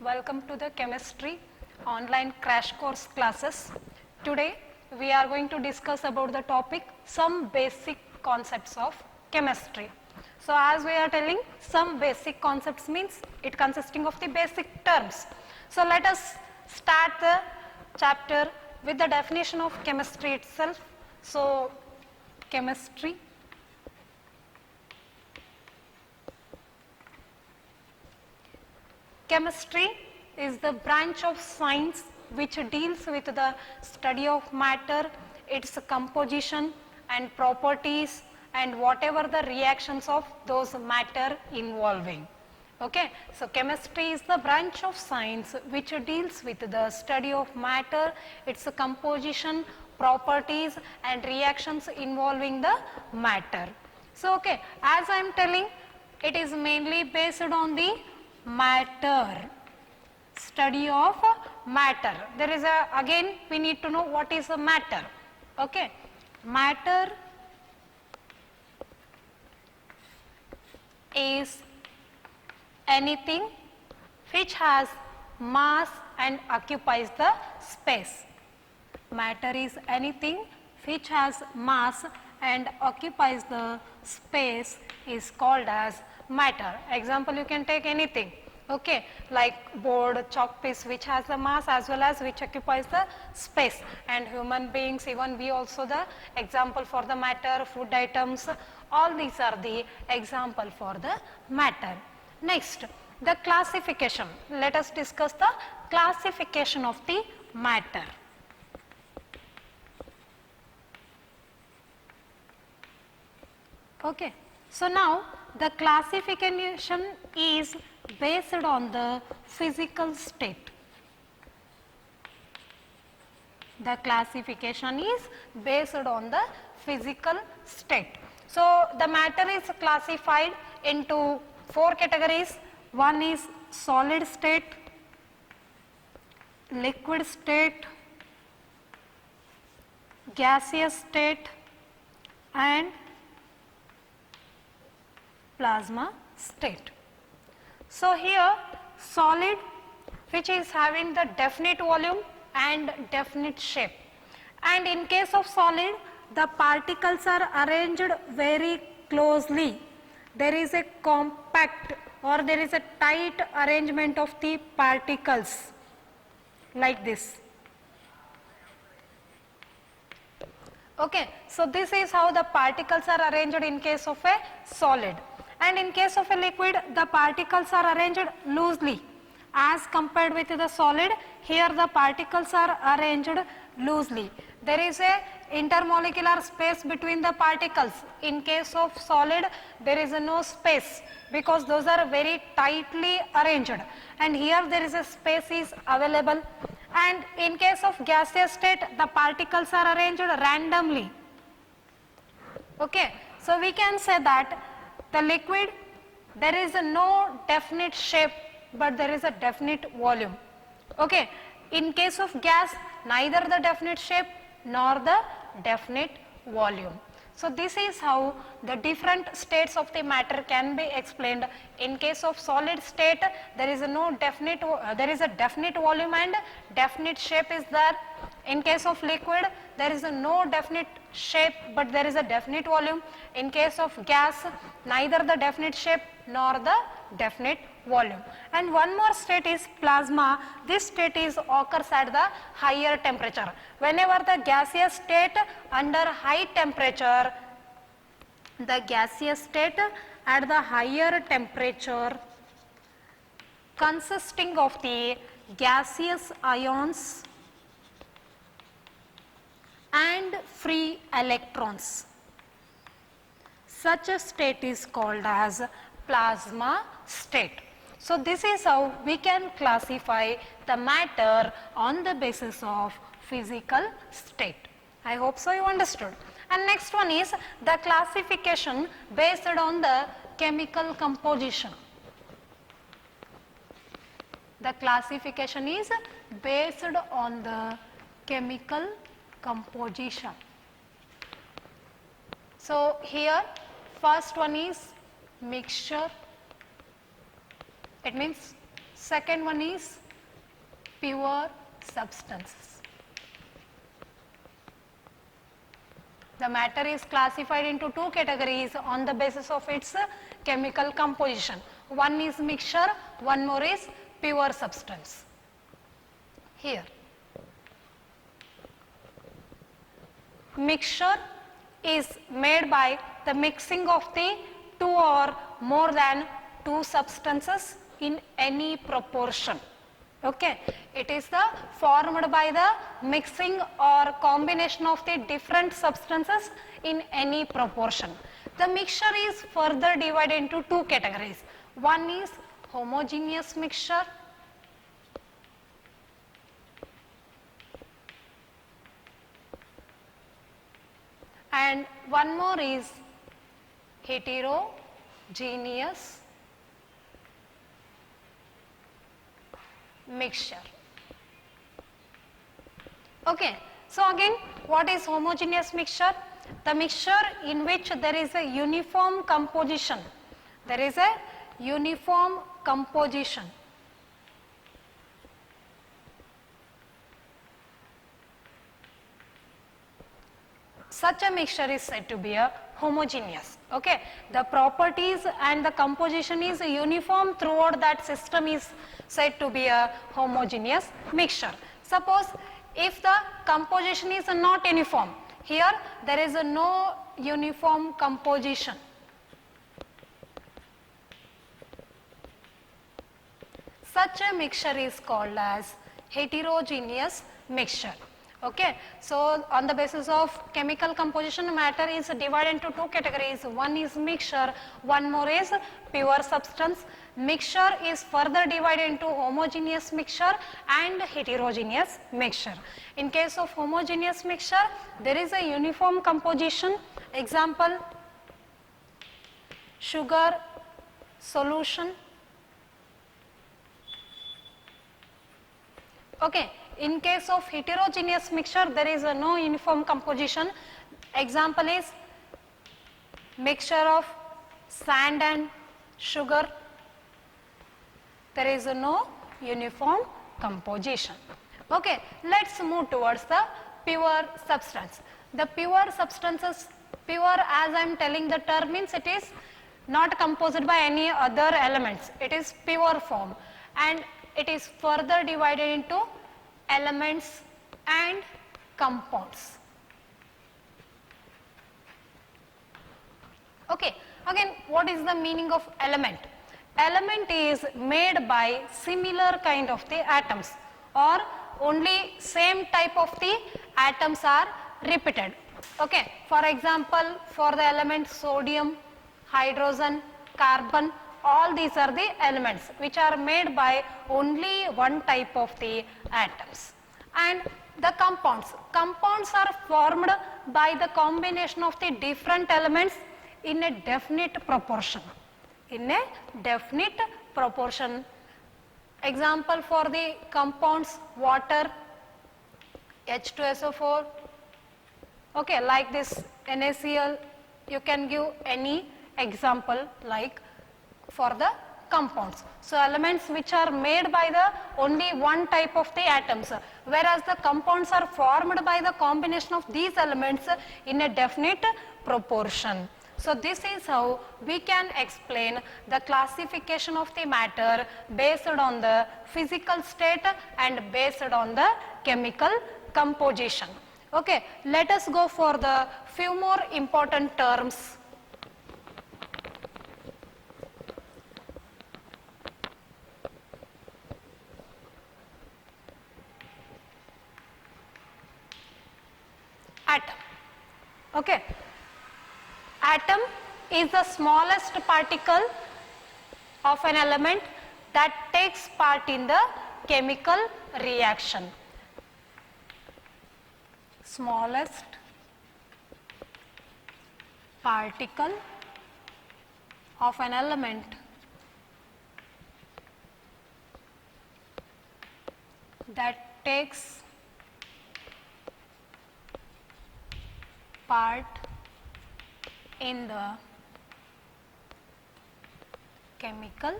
Welcome to the chemistry online crash course classes. Today we are going to discuss about the topic some basic concepts of chemistry. So as we are telling, some basic concepts means it consisting of the basic terms. So let us start the chapter with the definition of chemistry itself. So chemistry is the branch of science which deals with the study of matter, its composition and properties and whatever the reactions of those matter involving. Okay. So chemistry is the branch of science which deals with the study of matter, its composition, properties and reactions involving the matter. So okay, as I am telling, it is mainly based on the matter, study of matter. There is a, again we need to know what is a matter. Okay. Matter is anything which has mass and occupies the space. Matter is anything which has mass and occupies the space is called as matter. Example, you can take anything, okay, like board, chalk piece which has the mass as well as which occupies the space, and human beings, even we also the example for the matter, food items, all these are the example for the matter. Next, the classification. Let us discuss the classification of the matter. Okay. So now the classification is based on the physical state. The classification is based on the physical state. So the matter is classified into 4 categories. One is solid state, liquid state, gaseous state and plasma state. So here solid, which is having the definite volume and definite shape, and in case of solid the particles are arranged very closely. There is a compact or there is a tight arrangement of the particles like this. Okay. So this is how the particles are arranged in case of a solid. And in case of a liquid, the particles are arranged loosely as compared with the solid. Here the particles are arranged loosely. There is a intermolecular space between the particles. In case of solid, there is no space because those are very tightly arranged, and here there is a space is available. And in case of gaseous state, the particles are arranged randomly. Okay. So we can say that the liquid, there is no definite shape but there is a definite volume. Okay. In case of gas, neither the definite shape nor the definite volume. So this is how the different states of the matter can be explained. In case of solid state, there is no definite, there is a definite volume and definite shape is there. In case of liquid, there is no definite shape but there is a definite volume. In case of gas, neither the definite shape nor the definite volume. And one more state is plasma. This state is occurs at the higher temperature. Whenever the gaseous state under high temperature, the gaseous state at the higher temperature consisting of the gaseous ions and free electrons, such a state is called as plasma state. So this is how we can classify the matter on the basis of physical state. I hope so you understood. And next one is the classification based on the chemical composition. The classification is based on the chemical composition. So here first one is mixture, it means Second one is pure substances. The matter is classified into two categories on the basis of its chemical composition. One is mixture, one more is pure substance. Here, mixture is made by the mixing of the two or more than two substances in any proportion. Okay, it is the formed by the mixing or combination of the different substances in any proportion. The mixture is further divided into two categories. One is homogeneous mixture, and one more is heterogeneous mixture. Okay. So again, what is homogeneous mixture? The mixture in which there is a uniform composition. There is a uniform composition. Such a mixture is said to be a homogeneous. Okay. The properties and the composition is uniform throughout that system is said to be a homogeneous mixture. Suppose if the composition is not uniform, here there is no uniform composition. Such a mixture is called as heterogeneous mixture. Okay. So on the basis of chemical composition, matter is divided into two categories. One is mixture, one more is pure substance. Mixture is further divided into homogeneous mixture and heterogeneous mixture. In case of homogeneous mixture, there is a uniform composition. Example, sugar solution. Okay. In case of heterogeneous mixture, there is no uniform composition. Example is mixture of sand and sugar. There is no uniform composition. Okay, let's move towards the pure substance. The pure substances, pure as I am telling the term means it is not composed by any other elements. It is pure form and it is further divided into elements and compounds. Okay, again what is the meaning of element? Element is made by similar kind of the atoms or only same type of the atoms are repeated. Okay, for example, for the elements sodium, hydrogen, carbon, all these are the elements which are made by only one type of the atoms. And the compounds. Compounds are formed by the combination of the different elements in a definite proportion. In a definite proportion. Example for the compounds, water, H2SO4, okay, like this NaCl, you can give any example like for the compounds. So elements which are made by the only one type of the atoms, whereas the compounds are formed by the combination of these elements in a definite proportion. So this is how we can explain the classification of the matter based on the physical state and based on the chemical composition. Okay, let us go for the few more important terms. Atom. Okay. Atom is the smallest particle of an element that takes part in the chemical reaction. Smallest particle of an element that takes part in the chemical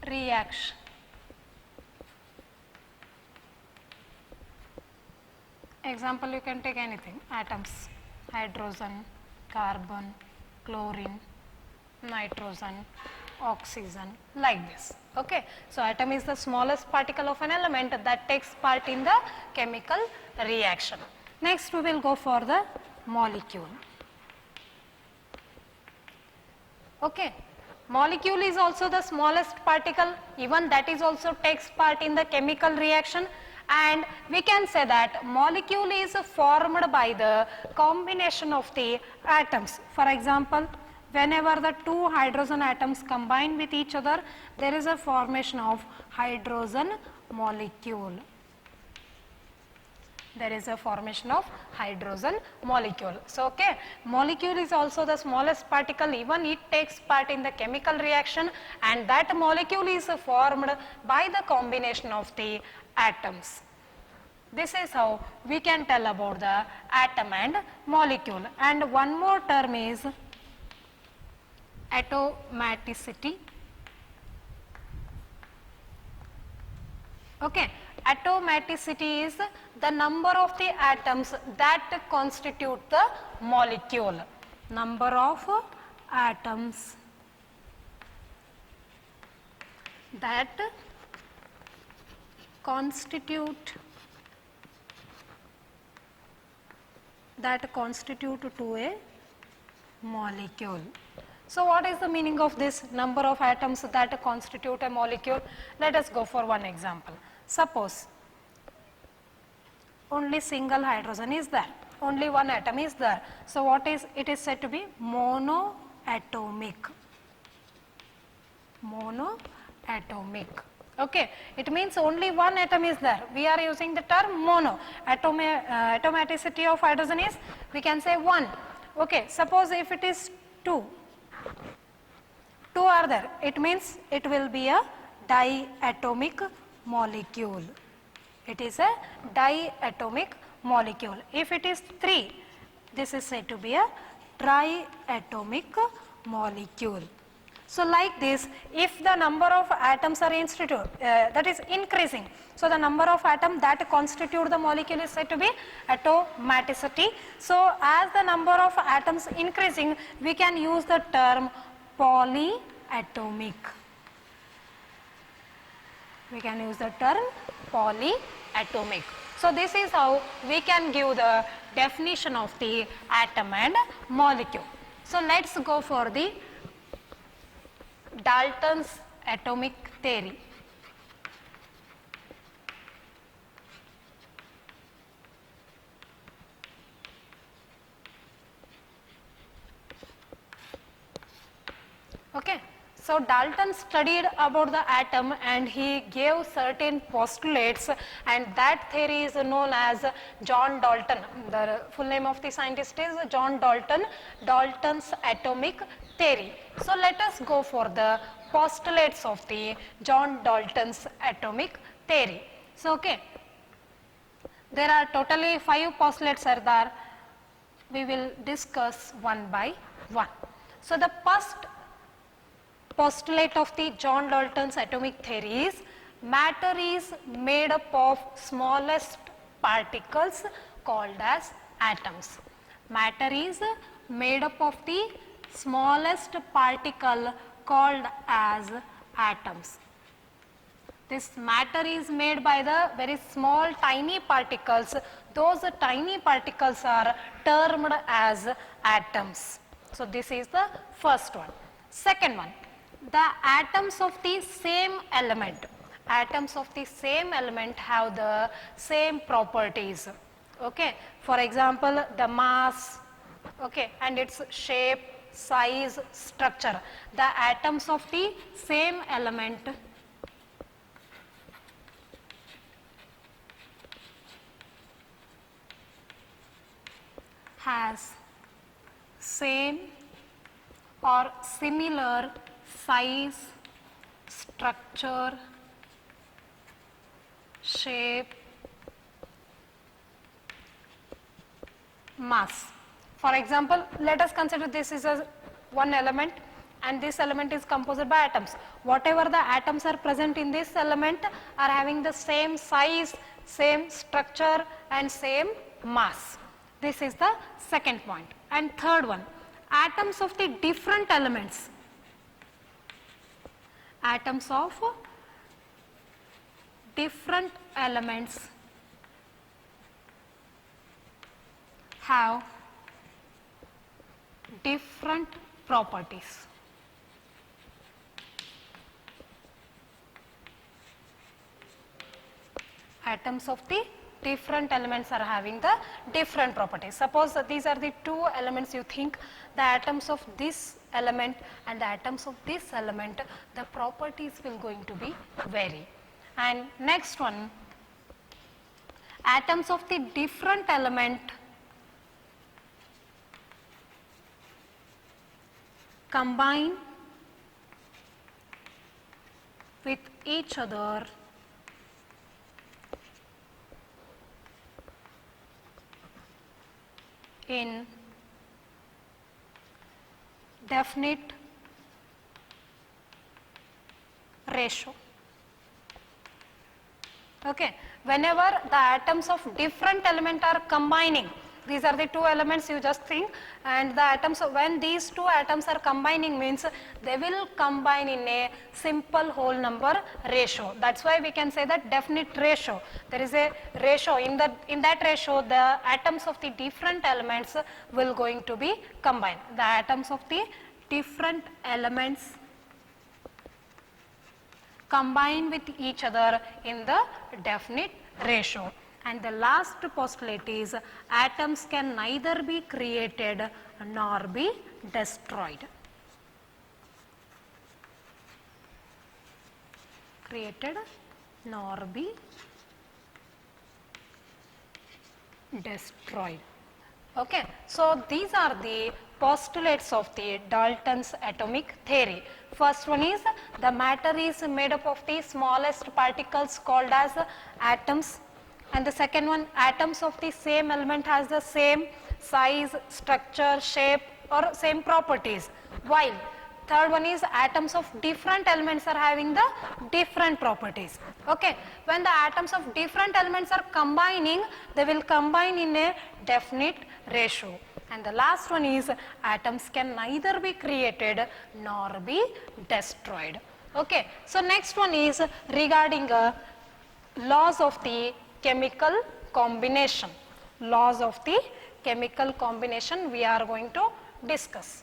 reaction. Example, you can take anything, atoms, hydrogen, carbon, chlorine, nitrogen, oxygen, like this. Okay. So, atom is the smallest particle of an element that takes part in the chemical reaction. Next, we will go for the molecule. Okay. Molecule is also the smallest particle, even that is also takes part in the chemical reaction, and we can say that molecule is formed by the combination of the atoms. For example, whenever the two hydrogen atoms combine with each other, there is a formation of hydrogen molecule. There is a formation of hydrogen molecule. So, okay, molecule is also the smallest particle, even it takes part in the chemical reaction, and that molecule is formed by the combination of the atoms. This is how we can tell about the atom and molecule. And one more term is atomaticity. Okay. Atomaticity is the number of the atoms that constitute the molecule. Number of atoms that constitute to a molecule. So, what is the meaning of this number of atoms that constitute a molecule? Let us go for one example. Suppose only single hydrogen is there, only one atom is there. So, what is it is said to be monoatomic. Monoatomic. Okay. It means only one atom is there. We are using the term mono. Atomaticity of hydrogen is, we can say 1. Okay. Suppose if it is 2 are there, it means it will be a diatomic molecule. It is a diatomic molecule. If it is 3, this is said to be a triatomic molecule. So, like this, if the number of atoms are that is increasing, so the number of atoms that constitute the molecule is said to be atomaticity. So, as the number of atoms increasing, we can use the term polyatomic. We can use the term polyatomic. So, this is how we can give the definition of the atom and molecule. So, let us go for the Dalton's atomic theory. Okay. So, Dalton studied about the atom and he gave certain postulates, and that theory is known as John Dalton. The full name of the scientist is John Dalton, Dalton's atomic theory. So, let us go for the postulates of the John Dalton's atomic theory. So, okay, there are totally 5 postulates are there. We will discuss one by one. So, the first postulate of the John Dalton's atomic theory is matter is made up of smallest particles called as atoms. Matter is made up of the smallest particle called as atoms. This matter is made by the very small tiny particles. Those tiny particles are termed as atoms. So, this is the first one. Second one, the atoms of the same element. Atoms of the same element have the same properties. Okay. For example, the mass, okay, and its shape, size, structure. The atoms of the same element has same or similar size, structure, shape, mass. For example, let us consider this is a one element and this element is composed by atoms. Whatever the atoms are present in this element are having the same size, same structure and same mass. This is the second point. And third one, atoms of the different elements. Atoms of different elements have different properties. Atoms of the different elements are having the different properties. Suppose that these are the two elements, you think the atoms of this element and the atoms of this element, the properties will going to be vary. And next one, atoms of the different element combine with each other in definite ratio. Okay. Whenever the atoms of different element are combining, these are the two elements you just think, and the atoms, when these two atoms are combining means they will combine in a simple whole number ratio. That's why we can say that definite ratio. There is a ratio, in that ratio the atoms of the different elements will going to be combined. The atoms of the different elements combine with each other in the definite ratio. And the last postulate is atoms can neither be created nor be destroyed. Created nor be destroyed. Okay. So, these are the postulates of the Dalton's atomic theory. First one is the matter is made up of the smallest particles called as atoms, and the second one, atoms of the same element has the same size, structure, shape or same properties, while third one is atoms of different elements are having the different properties. Okay. When the atoms of different elements are combining, they will combine in a definite ratio. And the last one is atoms can neither be created nor be destroyed. Okay. So, next one is regarding laws of the chemical combination. Laws of the chemical combination we are going to discuss.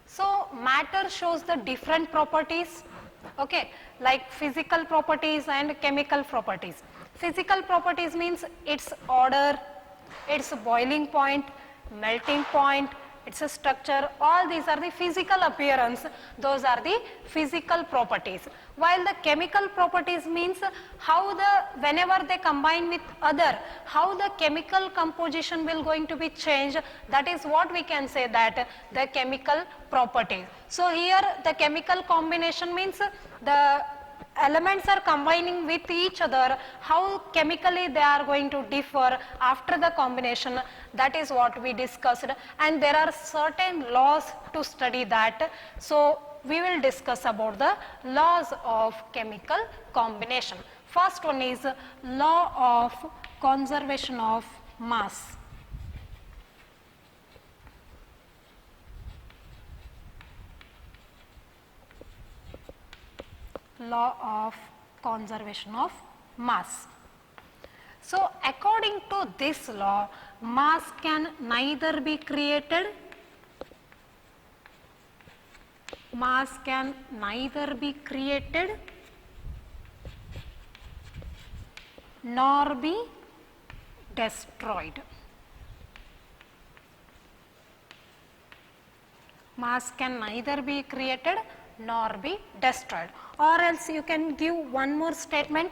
So, matter shows the different properties, okay, like physical properties and chemical properties. Physical properties means its order, its boiling point, melting point, its structure, all these are the physical appearance, those are the physical properties. While the chemical properties means how the, whenever they combine with other, how the chemical composition will going to be changed, that is what we can say that the chemical properties. So, here the chemical combination means the elements are combining with each other, how chemically they are going to differ after the combination, that is what we discussed, and there are certain laws to study that. So, we will discuss about the laws of chemical combination. First one is law of conservation of mass. Law of conservation of mass. So, according to this law, mass can neither be created, nor be destroyed. Mass can neither be created nor be destroyed. Or else you can give one more statement,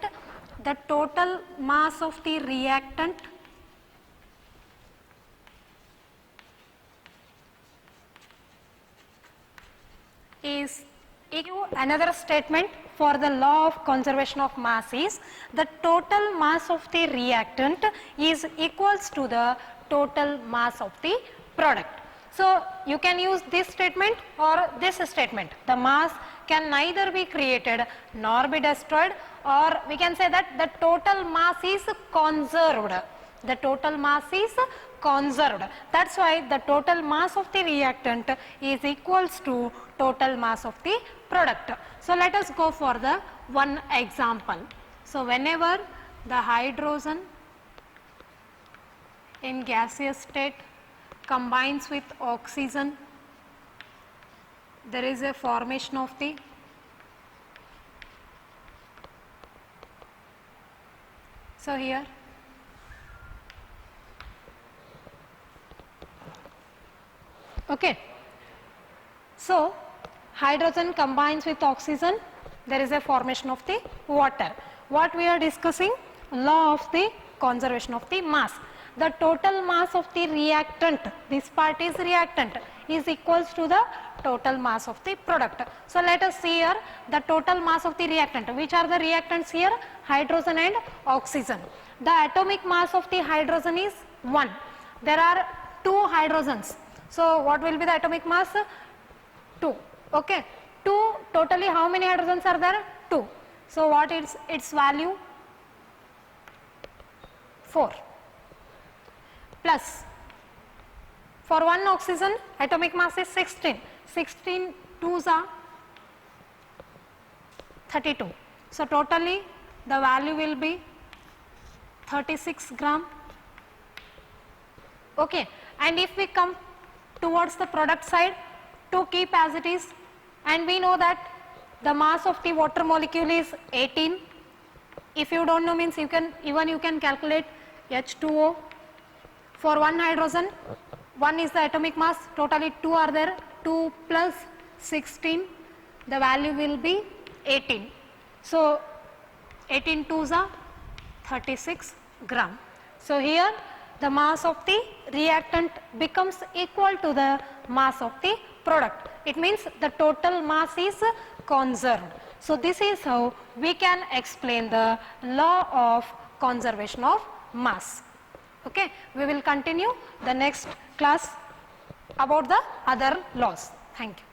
the total mass of the reactant is another statement for the law of conservation of mass is the total mass of the reactant is equals to the total mass of the product. So you can use this statement or this statement. The mass can neither be created nor be destroyed, or we can say that the total mass is conserved. The total mass is conserved. That's why the total mass of the reactant is equals to total mass of the product. So let us go for the one example. So whenever the hydrogen in gaseous state combines with oxygen, there is a formation of the here okay. So hydrogen combines with oxygen, there is a formation of the water. What we are discussing? Law of the conservation of the mass. The total mass of the reactant, this part is reactant, is equals to the total mass of the product. So let us see here the total mass of the reactant. Which are the reactants here? Hydrogen and oxygen. The atomic mass of the hydrogen is 1. There are 2 hydrogens. So what will be the atomic mass? 2. Okay. 2, totally how many hydrogens are there? 2. So what is its value? 4. Plus for 1 oxygen atomic mass is 16. 16 2s are 32. So totally the value will be 36 gram. Okay. And if we come towards the product side, to keep as it is, and we know that the mass of the water molecule is 18. If you don't know, means you can calculate H2O. For 1 hydrogen, 1 is the atomic mass, totally 2 are there, 2 plus 16, the value will be 18. So 18 2s are 36 gram. So here the mass of the reactant becomes equal to the mass of the product. It means the total mass is conserved. So this is how we can explain the law of conservation of mass. Okay, we will continue the next class about the other laws. Thank you.